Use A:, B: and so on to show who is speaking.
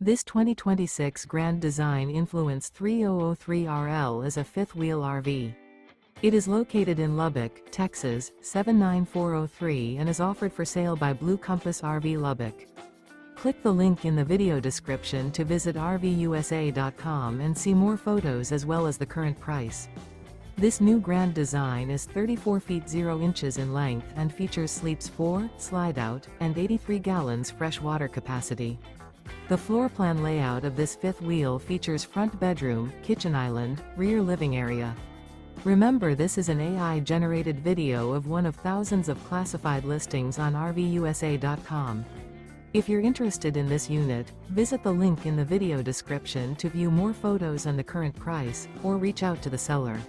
A: This 2026 Grand Design Influence 3003RL is a fifth-wheel RV. It is located in Lubbock, Texas, 79403 and is offered for sale by Blue Compass RV Lubbock. Click the link in the video description to visit RVUSA.com and see more photos as well as the current price. This new Grand Design is 34 feet 0 inches in length and features sleeps 4, Slideout, and 83 gallons fresh water capacity. The floor plan layout of this fifth wheel features front bedroom, kitchen island, rear living area. Remember, this is an AI-generated video of one of thousands of classified listings on RVUSA.com. If you're interested in this unit, visit the link in the video description to view more photos and the current price, or reach out to the seller.